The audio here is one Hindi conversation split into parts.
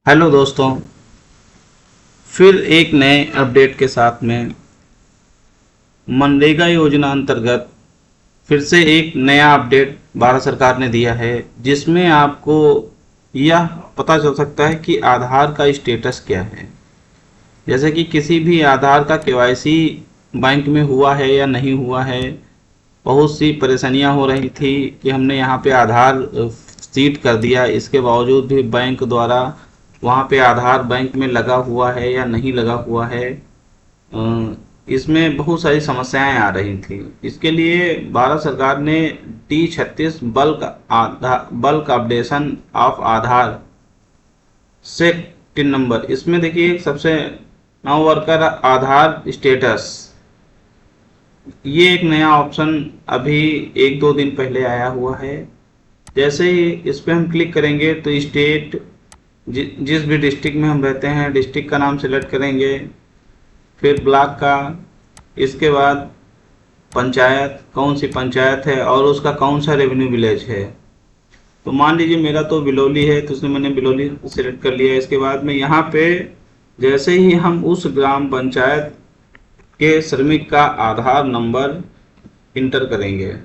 हेलो दोस्तों, फिर एक नए अपडेट के साथ में मनरेगा योजना अंतर्गत फिर से एक नया अपडेट भारत सरकार ने दिया है, जिसमें आपको यह पता चल सकता है कि आधार का स्टेटस क्या है। जैसे कि किसी भी आधार का केवाईसी बैंक में हुआ है या नहीं हुआ है। बहुत सी परेशानियां हो रही थी कि हमने यहाँ पे आधार सीड कर दिया, इसके बावजूद भी बैंक द्वारा वहाँ पे आधार बैंक में लगा हुआ है या नहीं लगा हुआ है। इसमें बहुत सारी समस्याएं आ रही थी। इसके लिए भारत सरकार ने D36 bulk updation of Aadhaar set tin number, इसमें देखिए सबसे नव वर्कर आधार स्टेटस, ये एक नया ऑप्शन अभी एक दो दिन पहले आया हुआ है। जैसे ही इस पर हम क्लिक करेंगे तो स्टेट, जिस भी डिस्ट्रिक्ट में हम रहते हैं डिस्ट्रिक्ट का नाम सेलेक्ट करेंगे, फिर ब्लॉक का, इसके बाद पंचायत, कौन सी पंचायत है और उसका कौन सा रेवेन्यू विलेज है। तो मान लीजिए मेरा तो बिलौली है, तो उसने मैंने बिलौली सेलेक्ट कर लिया। इसके बाद में यहाँ पे जैसे ही हम उस ग्राम पंचायत के श्रमिक का आधार नंबर इंटर करेंगे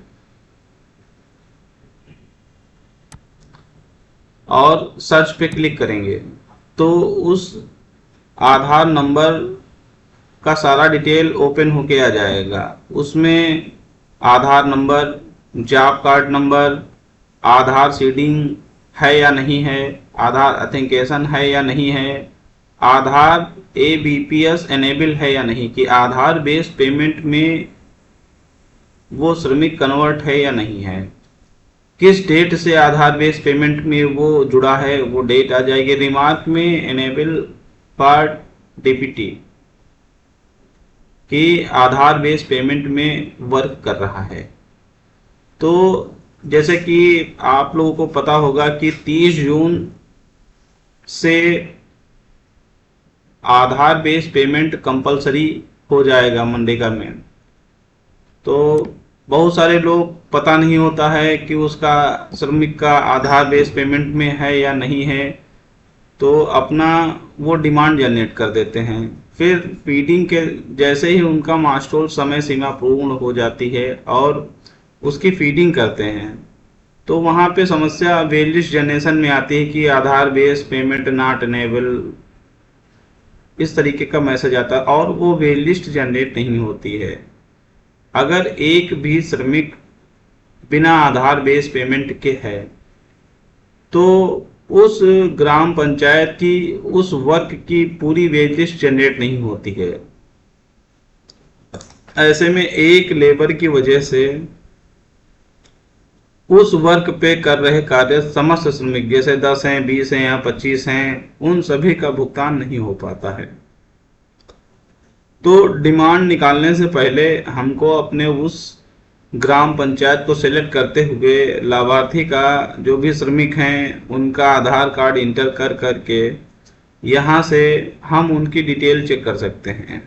और सर्च पे क्लिक करेंगे, तो उस आधार नंबर का सारा डिटेल ओपन होके आ जाएगा। उसमें आधार नंबर, जॉब कार्ड नंबर, आधार सीडिंग है या नहीं है, आधार अथेंटिकेशन है या नहीं है, आधार ABPS एनेबल है या नहीं, कि आधार बेस्ड पेमेंट में वो श्रमिक कन्वर्ट है या नहीं है, किस डेट से आधार बेस्ड पेमेंट में वो जुड़ा है, वो डेट आ जाएगी। रिमार्क में एनेबल फॉर DPT कि आधार बेस्ड पेमेंट में वर्क कर रहा है। तो जैसे कि आप लोगों को पता होगा कि 30 जून से आधार बेस्ड पेमेंट कंपलसरी हो जाएगा मनरेगा में। तो बहुत सारे लोग पता नहीं होता है कि उसका श्रमिक का आधार बेस्ड पेमेंट में है या नहीं है, तो अपना वो डिमांड जनरेट कर देते हैं। फिर फीडिंग के जैसे ही उनका मास्टोल समय सीमा पूर्ण हो जाती है और उसकी फीडिंग करते हैं, तो वहाँ पे समस्या वेट लिस्ट जनरेशन में आती है कि आधार बेस्ड पेमेंट नॉट एनेबल, इस तरीके का मैसेज आता है और वो वेट लिस्ट जनरेट नहीं होती है। अगर एक भी श्रमिक बिना आधार बेस्ड पेमेंट के है, तो उस ग्राम पंचायत की उस वर्क की पूरी वेज लिस्ट जनरेट नहीं होती है। ऐसे में एक लेबर की वजह से उस वर्क पे कर रहे कार्य समस्त श्रमिक, जैसे 10 हैं, 20 हैं या 25 हैं, उन सभी का भुगतान नहीं हो पाता है। तो डिमांड निकालने से पहले हमको अपने उस ग्राम पंचायत को सेलेक्ट करते हुए लाभार्थी का, जो भी श्रमिक हैं, उनका आधार कार्ड इंटर कर करके यहाँ से हम उनकी डिटेल चेक कर सकते हैं।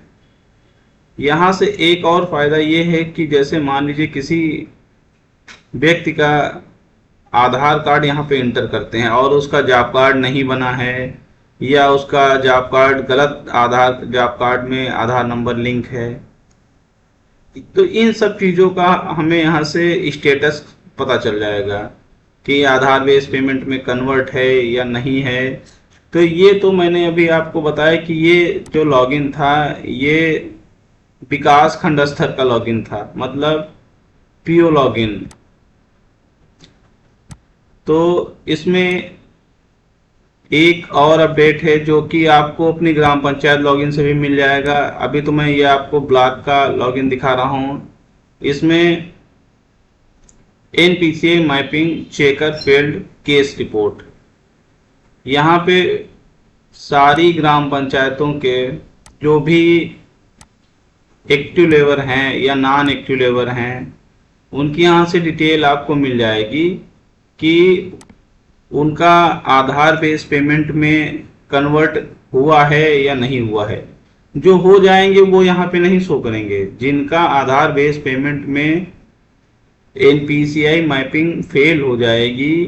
यहाँ से एक और फायदा ये है कि जैसे मान लीजिए किसी व्यक्ति का आधार कार्ड यहाँ पे इंटर करते हैं और उसका जॉब कार्ड नहीं बना है, या उसका जॉब कार्ड गलत, आधार जॉब कार्ड में आधार नंबर लिंक है, तो इन सब चीज़ों का हमें यहाँ से स्टेटस पता चल जाएगा कि आधार बेस्ड पेमेंट में कन्वर्ट है या नहीं है। तो ये तो मैंने अभी आपको बताया कि ये जो लॉगिन था, ये विकास खंड स्तर का लॉगिन था, मतलब PO लॉगिन। तो इसमें एक और अपडेट है जो कि आपको अपनी ग्राम पंचायत लॉगिन से भी मिल जाएगा। अभी तो मैं ये आपको ब्लॉक का लॉगिन दिखा रहा हूँ। इसमें NPCI mapping checker field case report, यहाँ पे सारी ग्राम पंचायतों के जो भी एक्टिव लेबर हैं या नॉन एक्टिव लेबर हैं, उनकी यहाँ से डिटेल आपको मिल जाएगी कि उनका आधार बेस्ड पेमेंट में कन्वर्ट हुआ है या नहीं हुआ है। जो हो जाएंगे वो यहाँ पे नहीं शो करेंगे, जिनका आधार बेस्ड पेमेंट में NPCI मैपिंग फेल हो जाएगी,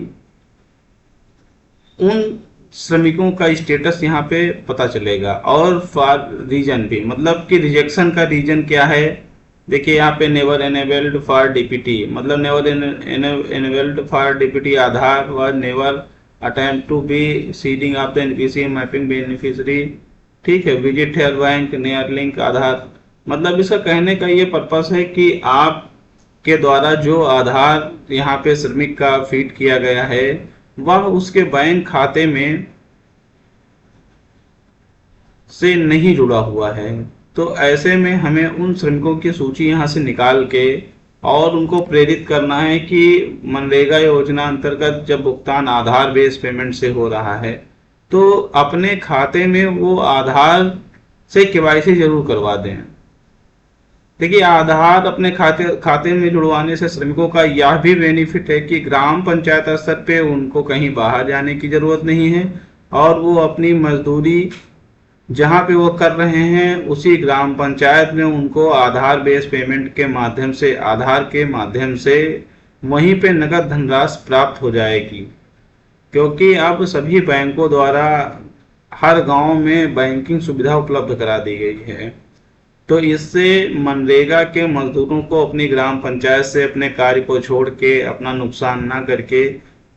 उन श्रमिकों का स्टेटस यहाँ पे पता चलेगा। और फॉर रीजन भी, मतलब कि रिजेक्शन का रीजन क्या है। देखिए यहाँ पे नेवर एनेबल्ड फॉर डीपीटी, मतलब never enabled for DBT Aadhaar व never attempt to be seeding of the NPC mapping beneficiary. ठीक है, visit here bank near link Aadhaar. मतलब इसका कहने का ये पर्पस है कि आप के द्वारा जो आधार यहाँ पे श्रमिक का फीड किया गया है वह उसके बैंक खाते में से नहीं जुड़ा हुआ है। तो ऐसे में हमें उन श्रमिकों की सूची यहाँ से निकाल के और उनको प्रेरित करना है कि मनरेगा योजना अंतर्गत जब भुगतान आधार बेस्ड पेमेंट से हो रहा है तो अपने खाते में वो आधार से केवाईसी जरूर करवा दें। देखिए आधार अपने खाते में जुड़वाने से श्रमिकों का यह भी बेनिफिट है कि ग्राम पंचायत स्तर पे उनको कहीं बाहर जाने की जरूरत नहीं है और वो अपनी मजदूरी जहां पे वो कर रहे हैं उसी ग्राम पंचायत में उनको आधार बेस्ड पेमेंट के माध्यम से, आधार के माध्यम से वहीं पे नगद धनराशि प्राप्त हो जाएगी। क्योंकि अब सभी बैंकों द्वारा हर गांव में बैंकिंग सुविधा उपलब्ध करा दी गई है। तो इससे मनरेगा के मजदूरों को अपनी ग्राम पंचायत से अपने कार्य को छोड़ के, अपना नुकसान ना करके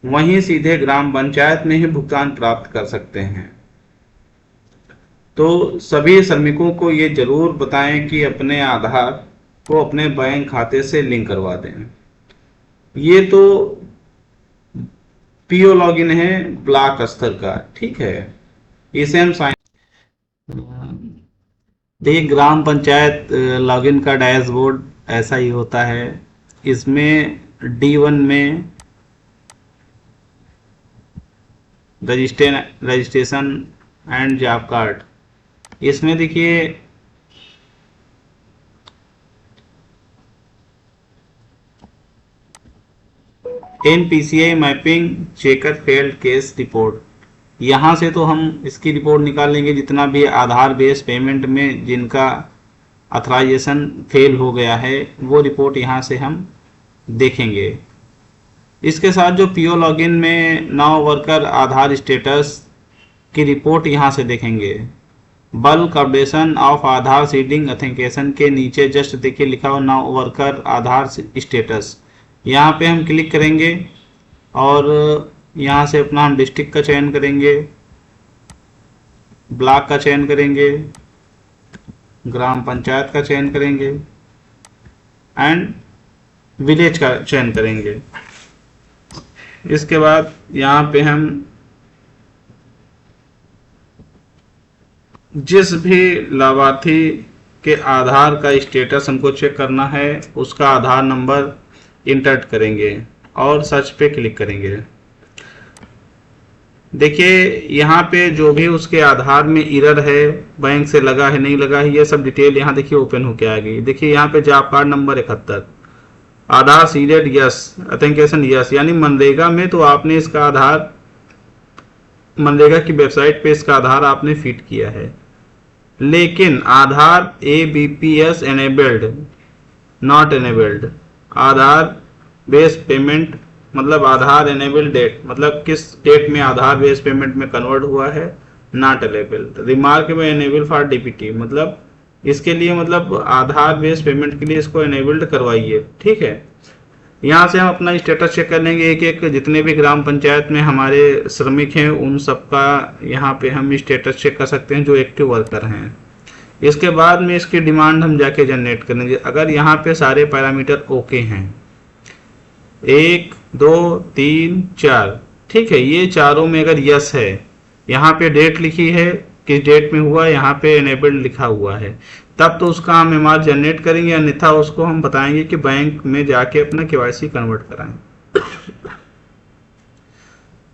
वहीं सीधे ग्राम पंचायत में ही भुगतान प्राप्त कर सकते हैं। तो सभी श्रमिकों को ये जरूर बताएं कि अपने आधार को अपने बैंक खाते से लिंक करवा दें। ये तो पीओ लॉगिन है ब्लॉक स्तर का, ठीक है, इसे हम साइन। देखिए ग्राम पंचायत लॉगिन का डैशबोर्ड ऐसा ही होता है। इसमें D1 में रजिस्ट्रेशन एंड जॉब कार्ड, इसमें देखिए NPCI mapping checker failed case report, यहाँ से तो हम इसकी रिपोर्ट निकालेंगे जितना भी आधार बेस्ड पेमेंट में जिनका अथराइजेशन फेल हो गया है वो रिपोर्ट यहाँ से हम देखेंगे। इसके साथ जो पीओ लॉगिन में नाउ वर्कर आधार स्टेटस की रिपोर्ट यहाँ से देखेंगे। Bulk updation of Aadhaar seeding authentication के नीचे जस्ट देखिए लिखा हो नाउ वर्कर आधार स्टेटस, यहाँ पे हम क्लिक करेंगे और यहाँ से अपना हम डिस्ट्रिक्ट का चयन करेंगे, ब्लॉक का चयन करेंगे, ग्राम पंचायत का चयन करेंगे एंड विलेज का चयन करेंगे। इसके बाद यहाँ पे हम जिस भी लाभार्थी के आधार का स्टेटस हमको चेक करना है उसका आधार नंबर इंटर करेंगे और सर्च पे क्लिक करेंगे। देखिए यहाँ पे जो भी उसके आधार में एरर है, बैंक से लगा है नहीं लगा है, ये सब डिटेल यहाँ देखिए ओपन होके आ गई। देखिए यहाँ पे जॉब कार्ड नंबर 71, आधार सीडेड यस, ऑथेंटिकेशन यस, यानी मनरेगा में तो आपने इसका आधार मनरेगा की वेबसाइट पे इसका आधार आपने फिट किया है, लेकिन आधार ABPS enabled not enabled, Aadhaar based payment मतलब आधार एनेबल डेट, मतलब किस डेट में आधार बेस्ड पेमेंट में कन्वर्ट हुआ है, नॉट एनेबल्ड। रिमार्क में एनेबल फॉर डीपीटी, मतलब इसके लिए मतलब आधार बेस्ड पेमेंट के लिए इसको एनेबल्ड करवाइए, ठीक है। यहाँ से हम अपना स्टेटस चेक कर लेंगे, एक एक जितने भी ग्राम पंचायत में हमारे श्रमिक हैं उन सबका यहाँ पे हम स्टेटस चेक कर सकते हैं जो एक्टिव वर्कर हैं। इसके बाद में इसकी डिमांड हम जाके जनरेट करेंगे। अगर यहाँ पे सारे पैरामीटर ओके हैं 1 2 3 4, ठीक है, ये चारों में अगर यस है, यहाँ पे डेट लिखी है किस डेट में हुआ, यहाँ पे एनेबल्ड लिखा हुआ है, तब तो उसका हम एमआर जनरेट करेंगे, अन्यथा उसको हम बताएंगे कि बैंक में जाके अपना केवाईसी कन्वर्ट कराएं।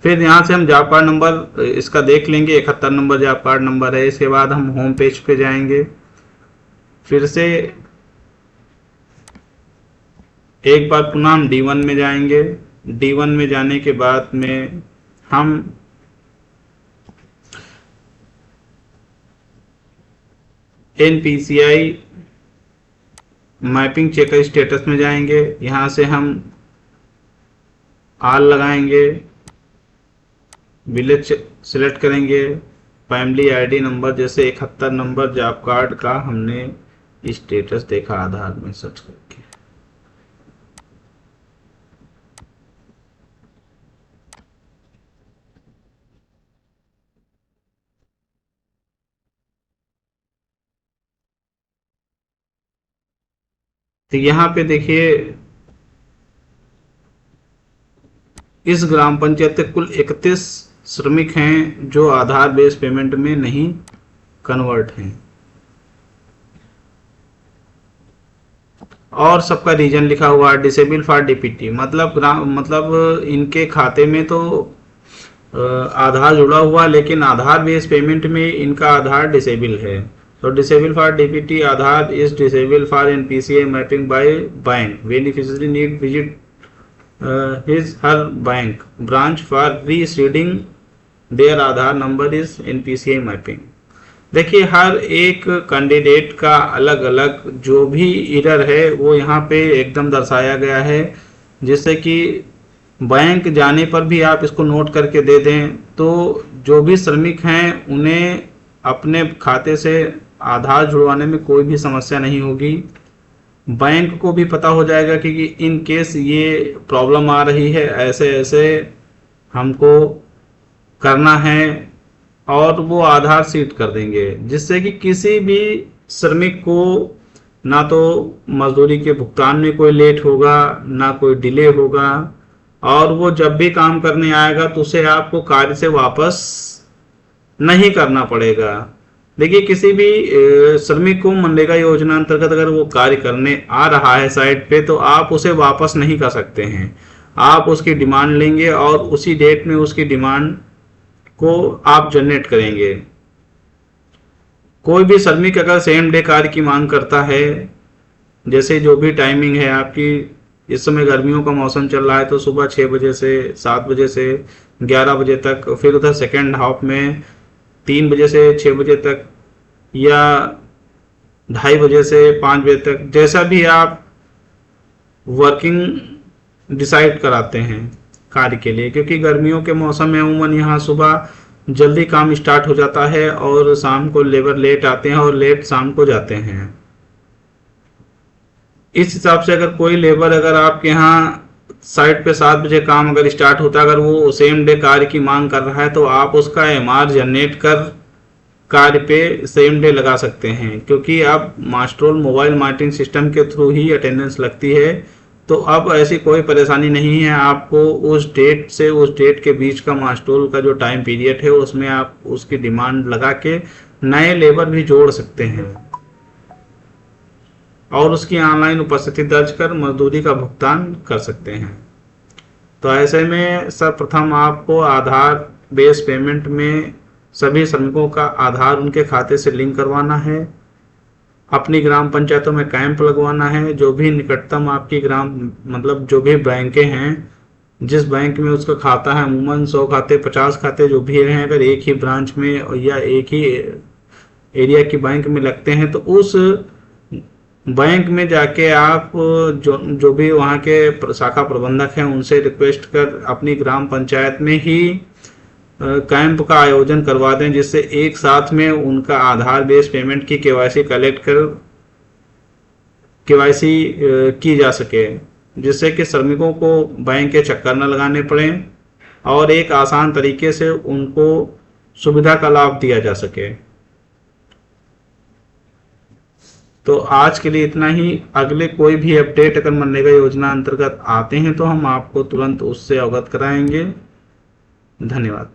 फिर यहाँ से हम जॉब कार्ड नंबर इसका देख लेंगे, 71 नंबर जॉब कार्ड नंबर है। इसके बाद हम होम पेज पे जाएंगे, फिर से एक बार पुनः हम D1 में जाएंगे। D1 में जाने के बाद में हम NPCI मैपिंग चेकर स्टेटस में जाएंगे। यहाँ से हम आल लगाएंगे विलेज सिलेक्ट करेंगे, फैमिली आईडी नंबर जैसे 71 नंबर जॉब कार्ड का हमने स्टेटस देखा आधार में सर्च करके। तो यहाँ पे देखिए इस ग्राम पंचायत के कुल 31 श्रमिक हैं जो आधार बेस्ड पेमेंट में नहीं कन्वर्ट हैं, और सबका रीजन लिखा हुआ है डिसेबल फॉर डीपीटी, मतलब इनके खाते में तो आधार जुड़ा हुआ, लेकिन आधार बेस्ड पेमेंट में इनका आधार डिसेबल है। तो disable for DBT Aadhaar is disable for NPCI mapping by bank, beneficiary need visit his her bank branch for reseeding their Aadhaar number is NPCI mapping. देखिए हर एक कैंडिडेट का अलग अलग जो भी एरर है वो यहाँ पे एकदम दर्शाया गया है, जिससे कि बैंक जाने पर भी आप इसको नोट करके दे दें तो जो भी श्रमिक हैं उन्हें अपने खाते से आधार जुड़वाने में कोई भी समस्या नहीं होगी। बैंक को भी पता हो जाएगा कि इन केस ये प्रॉब्लम आ रही है, ऐसे ऐसे हमको करना है, और वो आधार सीट कर देंगे, जिससे कि किसी भी श्रमिक को ना तो मजदूरी के भुगतान में कोई लेट होगा ना कोई डिले होगा, और वो जब भी काम करने आएगा तो उसे आपको कार्य से वापस नहीं करना पड़ेगा। देखिए किसी भी श्रमिक को मनरेगा योजना अंतर्गत अगर वो कार्य करने आ रहा है साइट पे तो आप उसे वापस नहीं कर सकते हैं, आप उसकी डिमांड लेंगे और उसी डेट में उसकी डिमांड को आप जनरेट करेंगे। कोई भी श्रमिक अगर सेम डे कार्य की मांग करता है, जैसे जो भी टाइमिंग है आपकी, इस समय गर्मियों का मौसम चल रहा है तो सुबह 6 बजे से 7 बजे से 11 बजे तक, फिर उधर सेकेंड हाफ में 3 बजे से 6 बजे तक या 2:30 बजे से 5 बजे तक, जैसा भी आप वर्किंग डिसाइड कराते हैं कार्य के लिए, क्योंकि गर्मियों के मौसम में अमूमन यहाँ सुबह जल्दी काम स्टार्ट हो जाता है और शाम को लेबर लेट आते हैं और लेट शाम को जाते हैं। इस हिसाब से अगर कोई लेबर अगर आपके यहाँ साइट पे 7 बजे काम अगर स्टार्ट होता है, अगर वो सेम डे कार्य की मांग कर रहा है तो आप उसका एमआर जनरेट कर कार्य पे सेम डे लगा सकते हैं, क्योंकि अब मास्ट्रोल मोबाइल मॉनिटरिंग सिस्टम के थ्रू ही अटेंडेंस लगती है। तो अब ऐसी कोई परेशानी नहीं है, आपको उस डेट से उस डेट के बीच का मास्ट्रोल का जो टाइम पीरियड है उसमें आप उसकी डिमांड लगा के नए लेबर भी जोड़ सकते हैं और उसकी ऑनलाइन उपस्थिति दर्ज कर मजदूरी का भुगतान कर सकते हैं। तो ऐसे में सर्वप्रथम आपको आधार बेस पेमेंट में सभी श्रमिकों का आधार उनके खाते से लिंक करवाना है, अपनी ग्राम पंचायतों में कैंप लगवाना है, जो भी निकटतम आपकी मतलब जो भी बैंकें हैं, जिस बैंक में उसका खाता है, अमूमन 100 खाते 50 खाते जो भी हैं, अगर एक ही ब्रांच में या एक ही एरिया की बैंक में लगते हैं तो उस बैंक में जाके आप जो भी वहाँ के शाखा प्रबंधक हैं उनसे रिक्वेस्ट कर अपनी ग्राम पंचायत में ही कैंप का आयोजन करवा दें, जिससे एक साथ में उनका आधार बेस्ड पेमेंट की केवाईसी कलेक्ट कर केवाईसी की जा सके, जिससे कि श्रमिकों को बैंक के चक्कर न लगाने पड़े और एक आसान तरीके से उनको सुविधा का लाभ दिया जा सके। तो आज के लिए इतना ही। अगले कोई भी अपडेट अगर मनरेगा योजना अंतर्गत आते हैं तो हम आपको तुरंत उससे अवगत कराएंगे। धन्यवाद।